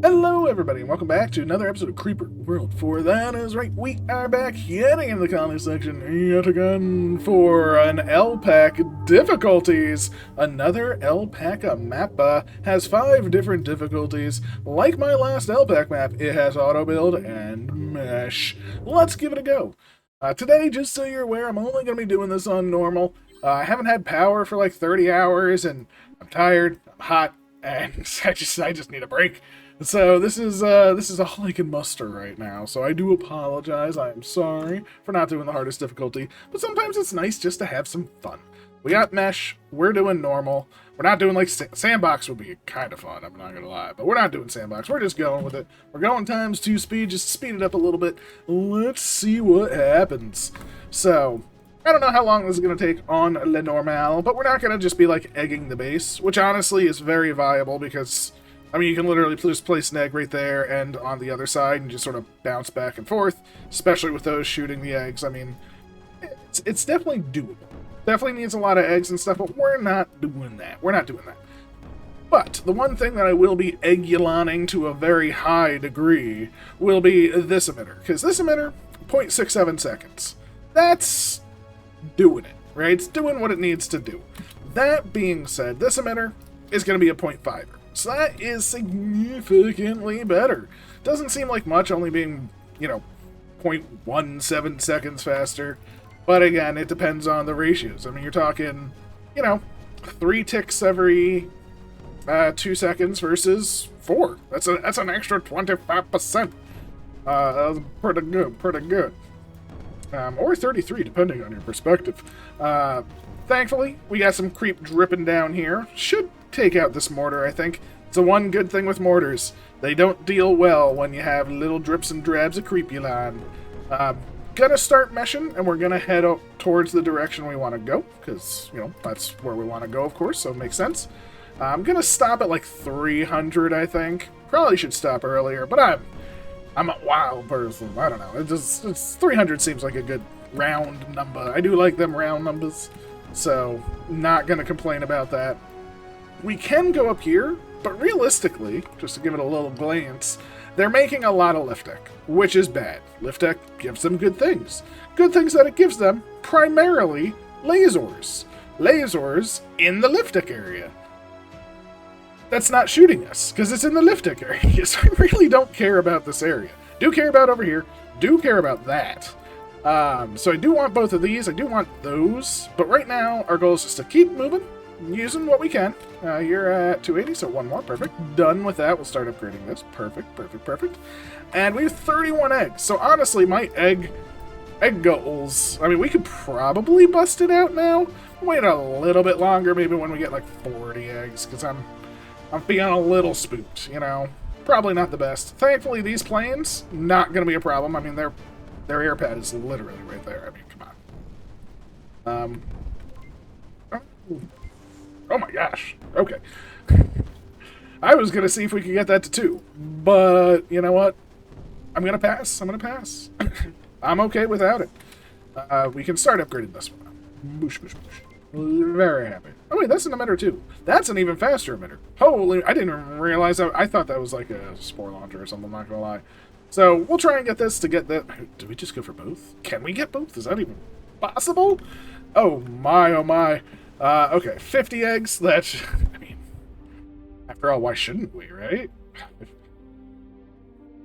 Hello everybody and welcome back to another episode of Creeper World 4. That is right, we are back yet again in the colony section, yet again for an LPAC difficulties. Another LPAC map has 5 different difficulties. Like my last LPAC map, it has auto build and mesh. Let's give it a go. Today, just so you're aware, I'm only going to be doing this on normal. I haven't had power for like 30 hours and I'm tired, I'm hot, and I just need a break. So this is all I can muster right now, so I do apologize. I am sorry for not doing the hardest difficulty, but sometimes it's nice just to have some fun. We got mesh, we're doing normal. We're not doing like sandbox would be kind of fun, I'm not gonna lie, but we're not doing sandbox, we're just going with it. We're going times 2 speed, just speed it up a little bit. Let's see what happens. So, I don't know how long this is going to take on Le Normal, but we're not going to just be like egging the base, which honestly is very viable because, I mean, you can literally just place an egg right there and on the other side and just sort of bounce back and forth, especially with those shooting the eggs. I mean, it's definitely doable. Definitely needs a lot of eggs and stuff, but we're not doing that. We're not doing that. But the one thing that I will be egg-ulaning to a very high degree will be this emitter, because this emitter, 0.67 seconds. That's doing it, right? It's doing what it needs to do. That being said, this emitter is going to be a 0.5er. So that is significantly better. Doesn't seem like much, only being, 0.17 seconds faster. But again, it depends on the ratios. I mean, you're talking, 3 ticks every 2 seconds versus 4. That's an extra 25%. That's pretty good. Or 33, depending on your perspective. Thankfully, we got some creep dripping down here. Should take out this mortar, I think. It's the one good thing with mortars. They don't deal well when you have little drips and drabs of creepulon. Gonna start meshing, and we're gonna head up towards the direction we want to go, because, that's where we want to go, of course, so it makes sense. I'm gonna stop at like 300, I think. Probably should stop earlier, but I'm a wild person. I don't know. It's 300 seems like a good round number. I do like them round numbers, so not gonna complain about that. We can go up here, but realistically, just to give it a little glance, they're making a lot of lift deck, which is bad. Lift deck gives them good things. Good things that it gives them, primarily lasers. Lasers in the lift deck area. That's not shooting us, because it's in the lift deck area, so I really don't care about this area. Do care about over here, do care about that. So I do want both of these, I do want those, but right now our goal is just to keep moving, using what we can. You're at 280, so one more, perfect. Done with that, we'll start upgrading this. Perfect. And we have 31 eggs, so honestly, my egg goals, I mean, we could probably bust it out now. Wait a little bit longer, maybe when we get like 40 eggs, because I'm feeling a little spooked, Probably not the best. Thankfully, these planes, not going to be a problem. I mean, their air pad is literally right there. I mean, come on. Oh my gosh. Okay. I was going to see if we could get that to 2. But, you know what? I'm going to pass. I'm okay without it. We can start upgrading this one. Boosh. Very happy. Oh wait, that's an emitter too. That's an even faster emitter. Holy, I didn't even realize that. I thought that was like a spore launcher or something, I'm not gonna lie. So, we'll try and get this to get that. Did we just go for both? Can we get both? Is that even possible? Oh my. Okay, 50 eggs. That's, I mean, after all, why shouldn't we, right?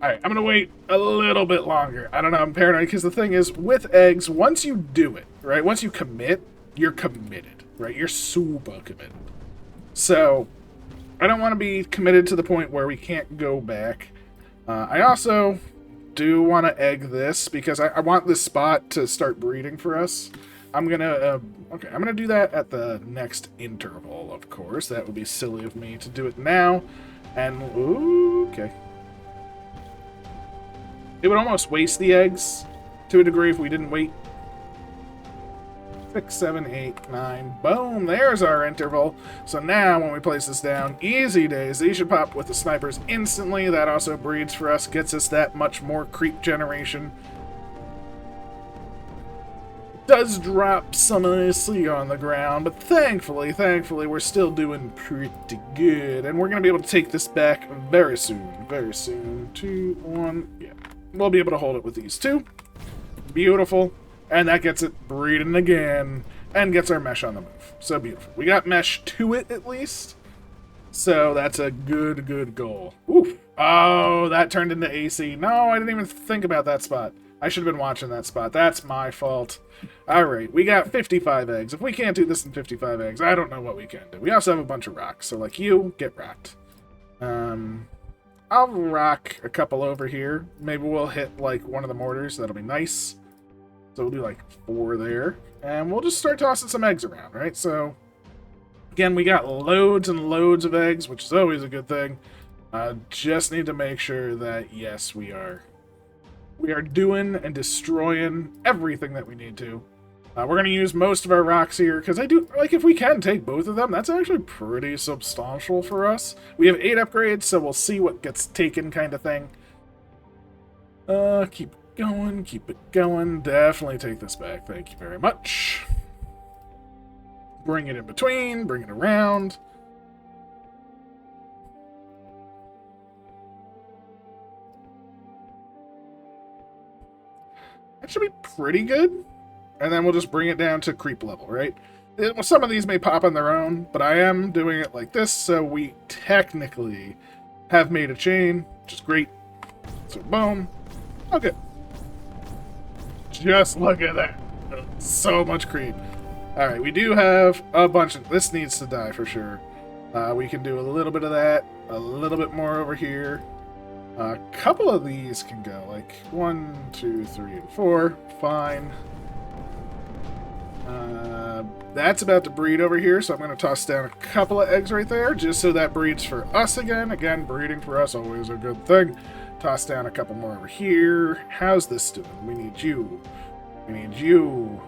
Alright, I'm gonna wait a little bit longer. I don't know, I'm paranoid, because the thing is, with eggs, once you do it, right, once you commit, you're committed, right? You're super committed. So, I don't want to be committed to the point where we can't go back. I also do want to egg this, because I want this spot to start breeding for us. I'm gonna do that at the next interval, of course. That would be silly of me to do it now. And, okay. It would almost waste the eggs, to a degree, if we didn't wait. 6, 7, 8, 9. Boom, there's our interval. So now when we place this down, easy days. These should pop with the snipers instantly. That also breeds for us, gets us that much more creep generation. does drop some nicely on the ground, but thankfully, we're still doing pretty good. And we're going to be able to take this back very soon. Very soon. 2, 1, yeah. We'll be able to hold it with these two. Beautiful. And that gets it breeding again, and gets our mesh on the move. So beautiful. We got mesh to it, at least. So that's a good goal. Oof. Oh, that turned into AC. No, I didn't even think about that spot. I should have been watching that spot. That's my fault. Alright, we got 55 eggs. If we can't do this in 55 eggs, I don't know what we can do. We also have a bunch of rocks, so like you, get rocked. I'll rock a couple over here. Maybe we'll hit like one of the mortars. That'll be nice. So we'll do like 4 there. And we'll just start tossing some eggs around, right? So, again, we got loads and loads of eggs, which is always a good thing. Just need to make sure that, yes, we are doing and destroying everything that we need to. We're going to use most of our rocks here, because I do, like, if we can take both of them, that's actually pretty substantial for us. We have 8 upgrades, so we'll see what gets taken kind of thing. Keep it going. Definitely take this back. Thank you very much. Bring it in between, bring it around. That should be pretty good. And then we'll just bring it down to creep level, right? Some of these may pop on their own, but I am doing it like this, so we technically have made a chain, which is great. So boom. Okay. Just look at that. So much creep. Alright, we do have a bunch of... This needs to die for sure. We can do a little bit of that. A little bit more over here. A couple of these can go. Like 1, 2, 3, and 4. Fine. That's about to breed over here, so I'm going to toss down a couple of eggs right there, just so that breeds for us again. Again, breeding for us, always a good thing. Toss down a couple more over here. How's this doing? We need you. We need you.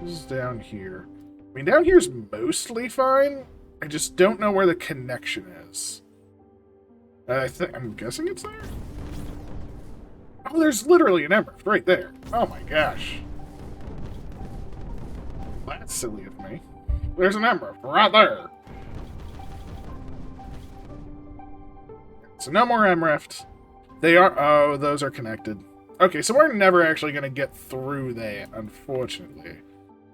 This is down here. I mean, down here's mostly fine. I just don't know where the connection is. I'm guessing it's there? Oh, there's literally an emerald right there. Oh my gosh. That's silly of me. There's an emerald right there. So no more emerald. They are... Oh, those are connected. Okay, so we're never actually going to get through that, unfortunately.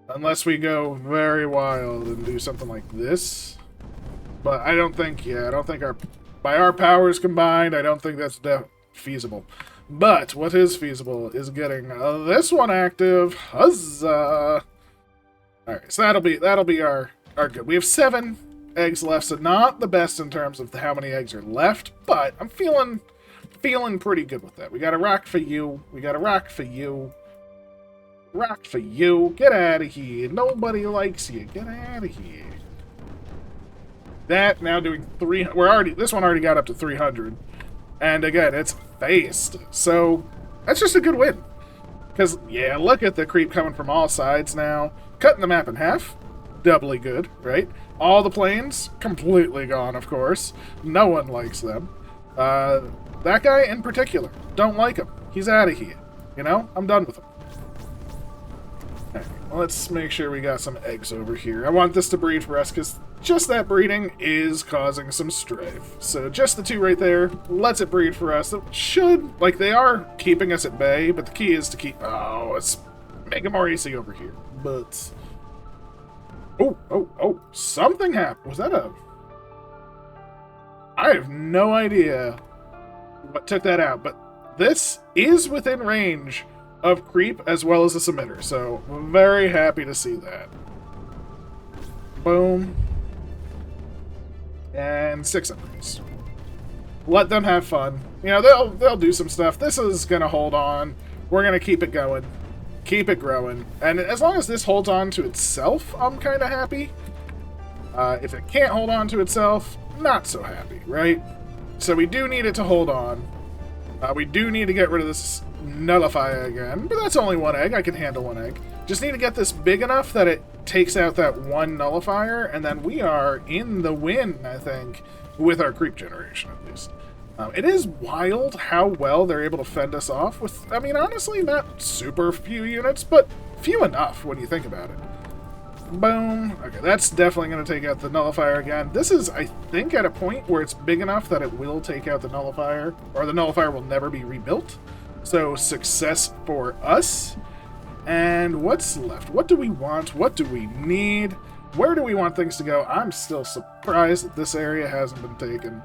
Unless we go very wild and do something like this. But I don't think... Yeah, I don't think our... By our powers combined, I don't think that's feasible. But what is feasible is getting this one active. Huzzah! Alright, so that'll be our good. We have 7 eggs left, so not the best in terms of how many eggs are left, but I'm feeling pretty good with that. We got a rock for you. We got a rock for you. Rock for you. Get out of here. Nobody likes you. Get out of here. That now doing 300. This one already got up to 300. And again, it's phased. So that's just a good win. Because, yeah, look at the creep coming from all sides now. Cutting the map in half. Doubly good, right? All the planes, completely gone, of course. No one likes them. That guy in particular, don't like him. He's out of here. You know? I'm done with him. Okay, well, let's make sure we got some eggs over here. I want this to breed for us, because just that breeding is causing some strife. So just the 2 right there lets it breed for us. It should, like, they are keeping us at bay, but the key is to keep... Oh, let's make it more easy over here. But... Oh, something happened. Was that a... I have no idea what took that out, but this is within range of creep as well as a submitter, so I'm very happy to see that. Boom. And 6 upgrades. Let them have fun. You know, they'll do some stuff. This is gonna hold on. We're gonna keep it going. Keep it growing. And as long as this holds on to itself, I'm kind of happy. If it can't hold on to itself, not so happy, right? So we do need it to hold on. We do need to get rid of this nullifier again, but that's only 1 egg. I can handle 1 egg. Just need to get this big enough that it takes out that 1 nullifier, and then we are in the win, I think, with our creep generation, at least. It is wild how well they're able to fend us off with, I mean, honestly, not super few units, but few enough when you think about it. Boom. Okay, that's definitely going to take out the nullifier again. This is, I think, at a point where it's big enough that it will take out the nullifier, or the nullifier will never be rebuilt. So, success for us. And what's left? What do we want? What do we need? Where do we want things to go? I'm still surprised that this area hasn't been taken.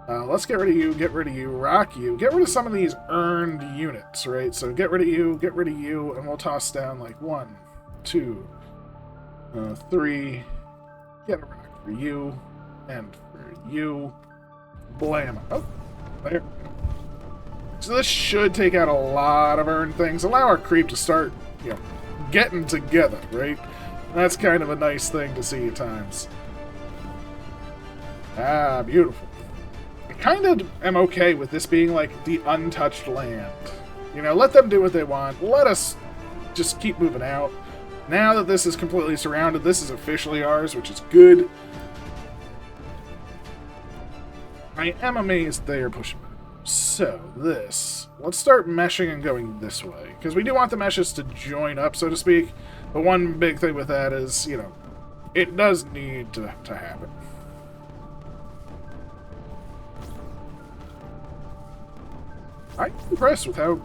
Let's get rid of you, rock you. Get rid of some of these earned units, right? So get rid of you, and we'll toss down like 1, 2, 3. Get a rock for you, and for you. Blam. Oh, there. So this should take out a lot of earned things. Allow our creep to start, getting together, right? That's kind of a nice thing to see at times. Ah, beautiful. I kind of am okay with this being like the untouched land. Let them do what they want. Let us just keep moving out. Now that this is completely surrounded, this is officially ours, which is good. I am amazed they are pushing. So, let's start meshing and going this way. Because we do want the meshes to join up, so to speak. But one big thing with that is, it does need to happen. I'm impressed with how...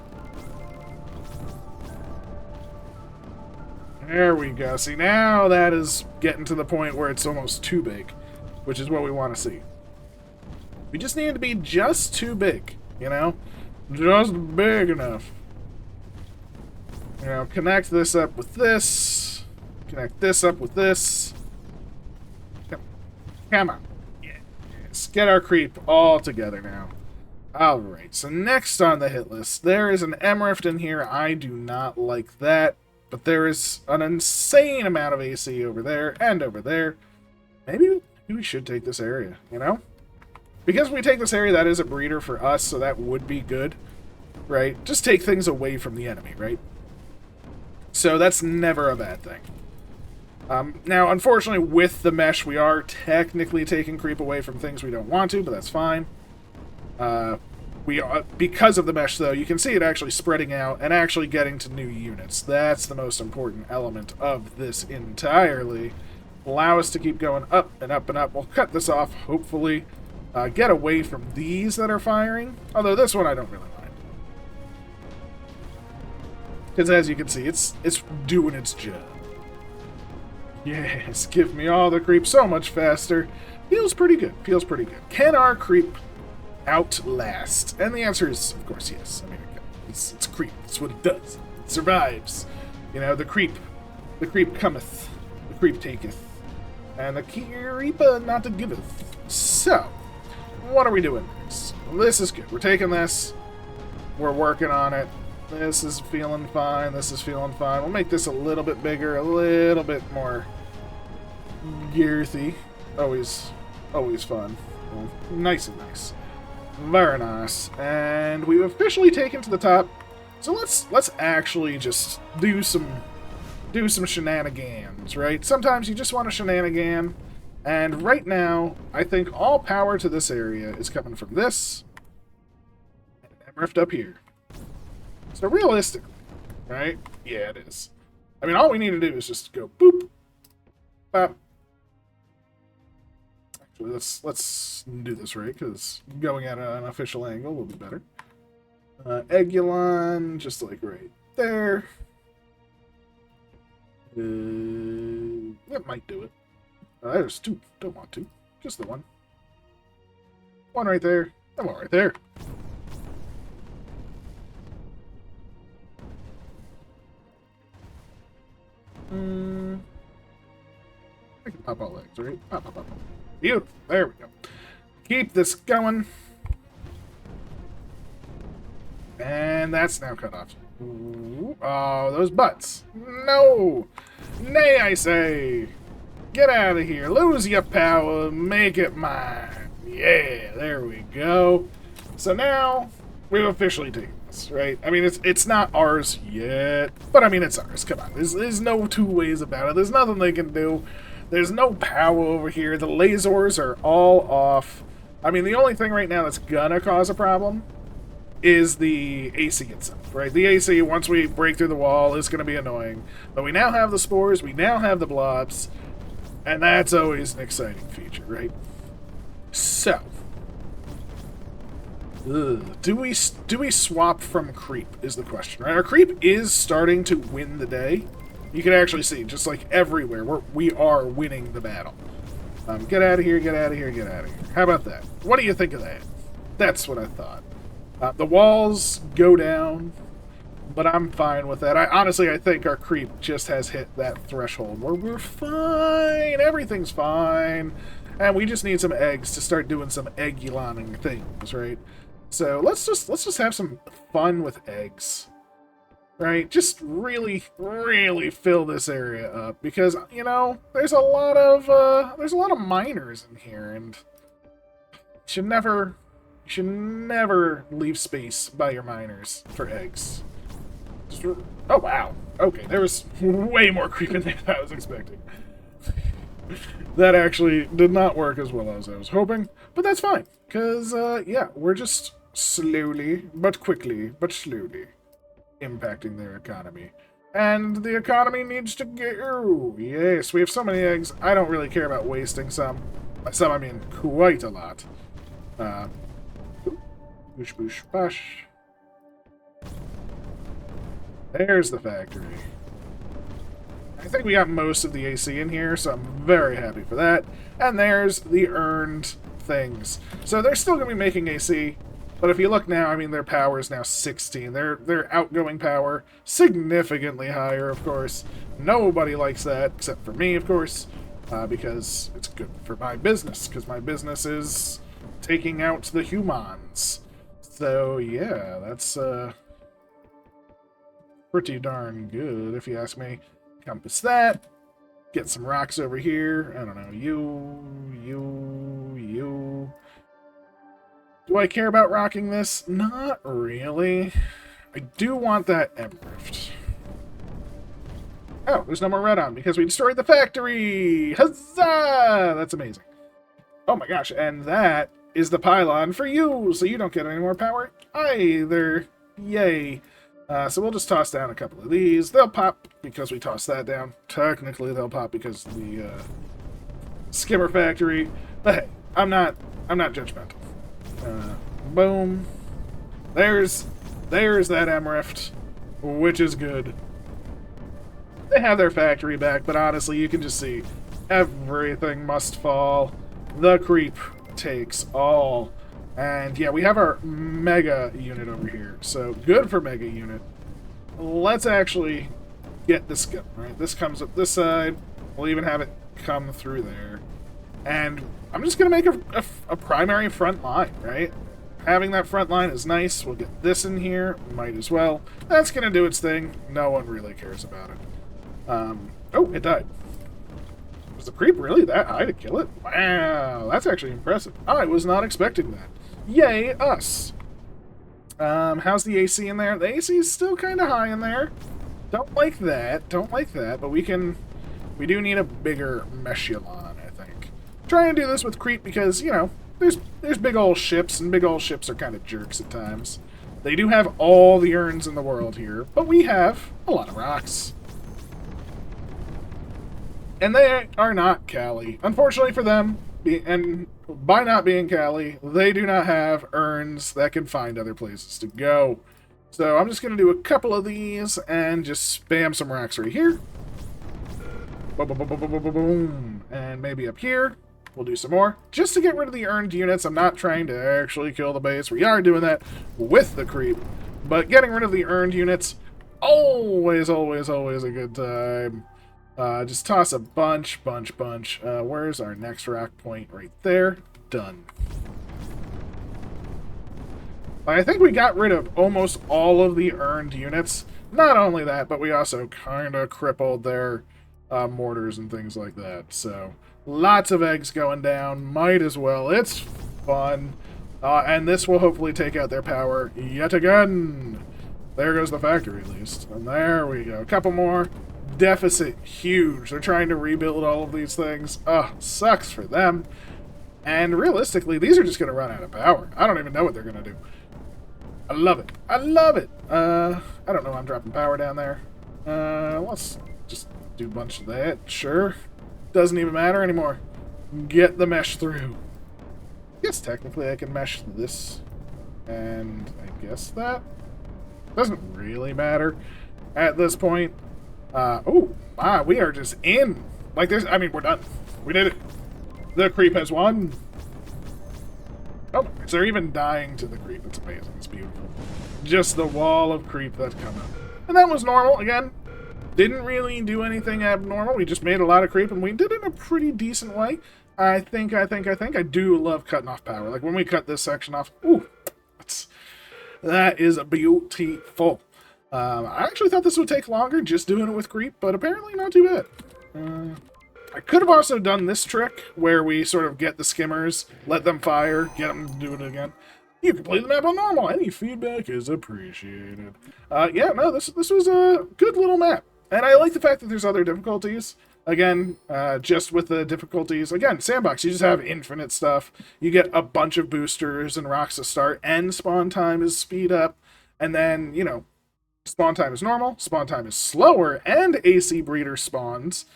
There we go. See, now that is getting to the point where it's almost too big, which is what we want to see. We just need to be just too big, Just big enough. Connect this up with this. Connect this up with this. Come on. Yes. Get our creep all together now. Alright, so next on the hit list, there is an Emrift in here. I do not like that, but there is an insane amount of AC over there and over there. Maybe we should take this area, Because we take this area, that is a breeder for us, so that would be good, right? Just take things away from the enemy, right? So that's never a bad thing. Now, unfortunately, with the mesh, we are technically taking creep away from things we don't want to, but that's fine. Because of the mesh, though, you can see it actually spreading out and actually getting to new units. That's the most important element of this entirely. Allow us to keep going up and up and up. We'll cut this off, hopefully. Get away from these that are firing. Although this one I don't really mind. Because as you can see, it's doing its job. Yes, give me all the creep so much faster. Feels pretty good. Can our creep outlast? And the answer is, of course, yes. I mean, it's creep. That's what it does. It survives. The creep cometh. The creep taketh. And the creep not to giveth. So, what are we doing next? This is good. We're taking this. We're working on it. This is feeling fine. We'll make this a little bit bigger, a little bit more girthy. Always fun. Well, nice and nice. Very nice. And we've officially taken to the top. So let's actually just do some shenanigans, right? Sometimes you just want a shenanigan. And right now, I think all power to this area is coming from this and Rift up here. So realistically, right? Yeah, it is. I mean, all we need to do is just go boop, bop. Actually, let's do this right, because going at an official angle will be better. Egulon, just like right there. That might do it. There's two. Don't want to. Just the one. One right there. And one right there. I can pop all legs, right? Pop, pop, pop. Beautiful. There we go. Keep this going. And that's now cut off. Ooh. Oh, those butts. No! Nay, I say! Get out of here. Lose your power. Make it mine. Yeah, there we go. So now, we've officially taken this, right? I mean, it's not ours yet, but I mean, it's ours. Come on. There's no two ways about it. There's nothing they can do. There's no power over here. The lasers are all off. I mean, the only thing right now that's gonna cause a problem is the AC itself, right? The AC, once we break through the wall, is going to be annoying. But we now have the spores, we now have the blobs, and that's always an exciting feature, right? So, do we swap from creep is the question, right? Our creep is starting to win the day. You can actually see, just like everywhere, we are winning the battle. Get out of here, get out of here, get out of here. How about that? What do you think of that? That's what I thought. The walls go down, but I'm fine with that. Honestly, I think our creep just has hit that threshold where we're fine. Everything's fine. And we just need some eggs to start doing some egg-eloning things, right? So let's just have some fun with eggs. Right? Just really, really fill this area up because, you know, there's a lot of miners in here, and you should never leave space by your miners for eggs. Oh, wow. Okay, there was way more creep in there than I was expecting. That actually did not work as well as I was hoping, but that's fine, because, yeah, we're just slowly, but quickly, but slowly impacting their economy. And the economy needs to go. Yes, we have so many eggs, I don't really care about wasting some. By some, I mean quite a lot. Boosh, boosh, bash. There's the factory. I think we got most of the AC in here, so I'm very happy for that. And there's the earned things. So they're still going to be making AC, but if you look now, I mean, their power is now 16. Their outgoing power, significantly higher, of course. Nobody likes that, except for me, of course, because it's good for my business, because my business is taking out the humans. So, yeah, that's pretty darn good, if you ask me. Compass that. Get some rocks over here. I don't know. You. Do I care about rocking this? Not really. I do want that emerald. Oh, there's no more red on because we destroyed the factory! Huzzah! That's amazing. Oh my gosh, and that is the pylon for you, so you don't get any more power either. Yay. So we'll just toss down a couple of these. They'll pop because we tossed that down. Technically, they'll pop because of the skimmer factory. But hey, I'm not judgmental. Boom. There's that emerald, which is good. They have their factory back, but honestly, you can just see everything must fall. The creep takes all. And yeah, we have our mega unit over here. So good for mega unit. Let's actually get this going, right? This comes up this side. We'll even have it come through there. And I'm just going to make a primary front line, right? Having that front line is nice. We'll get this in here. Might as well. That's going to do its thing. No one really cares about it. Oh, it died. Was the creep really that high to kill it? Wow, that's actually impressive. I was not expecting that. Yay, us. How's the AC in there? The AC is still kind of high in there. Don't like that. Don't like that, but we do need a bigger Meshulon, I think. Try and do this with creep because, you know, there's big old ships, and big old ships are kind of jerks at times. They do have all the urns in the world here, but we have a lot of rocks. And they are not Cali. Unfortunately for them, and by not being Cali, they do not have urns that can find other places to go. So I'm just going to do a couple of these and just spam some rocks right here. Boom, boom, boom, boom, boom, boom, boom. And maybe up here. We'll do some more. Just to get rid of the earned units. I'm not trying to actually kill the base. We are doing that with the creep. But getting rid of the earned units, always, always, always a good time. Just toss a bunch. Where's our next rock point? Right there. Done. I think we got rid of almost all of the earned units. Not only that, but we also kind of crippled their mortars and things like that. So, lots of eggs going down. Might as well. It's fun. And this will hopefully take out their power yet again. There goes the factory, at least. And there we go. A couple more. Deficit huge. They're trying to rebuild all of these things. Sucks for them. And realistically, these are just going to run out of power. I don't even know what they're going to do. I love it. I love it. I don't know. I'm dropping power down there. Let's just do a bunch of that. Sure. Doesn't even matter anymore. Get the mesh through. I guess technically I can mesh this. And I guess that doesn't really matter at this point. Oh, wow. We are just in. Like this. I mean, we're done. We did it. The creep has won. Oh, they're even dying to the creep. It's amazing. It's beautiful. Just the wall of creep that come up. And that was normal. Again, didn't really do anything abnormal. We just made a lot of creep, and we did it in a pretty decent way. I think I do love cutting off power. Like, when we cut this section off, ooh, that is beautiful. I actually thought this would take longer, just doing it with creep, but apparently not too bad. I could have also done this trick, where we sort of get the skimmers, let them fire, get them to do it again. You can play the map on normal. Any feedback is appreciated. Yeah, no, this was a good little map. And I like the fact that there's other difficulties. Again, just with the difficulties, again, Sandbox, you just have infinite stuff. You get a bunch of boosters and rocks to start, and spawn time is speed up. And then, you know, spawn time is normal, spawn time is slower, and AC breeder spawns.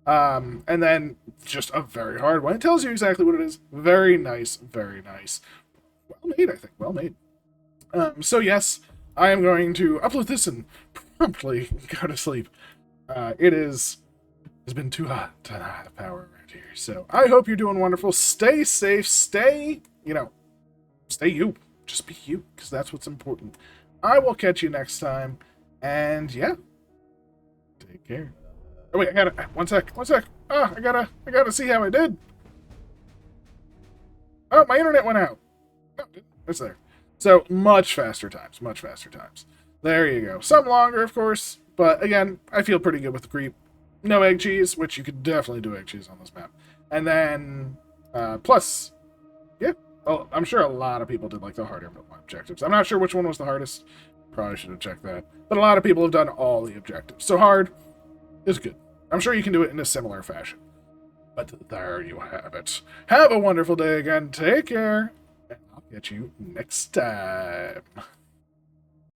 And then just a very hard one. It tells you exactly what it is. Very nice, very nice. Well made, I think. Well made. So yes, I am going to upload this and promptly go to sleep. It's been too hot to have power around here. So I hope you're doing wonderful. Stay safe. Stay you. Just be you, because that's what's important. I will catch you next time. And yeah, take care. Oh wait, I gotta, one sec. Oh, I gotta see how I did. Oh, my internet went out. Oh, it's there. So, much faster times. There you go. Some longer, of course, but again, I feel pretty good with the creep. No egg cheese, which you could definitely do egg cheese on this map. And then, plus, yeah, well, I'm sure a lot of people did like the harder objectives. I'm not sure which one was the hardest. Probably should have checked that. But a lot of people have done all the objectives. So hard is good. I'm sure you can do it in a similar fashion. But there you have it. Have a wonderful day again. Take care. And I'll catch you next time.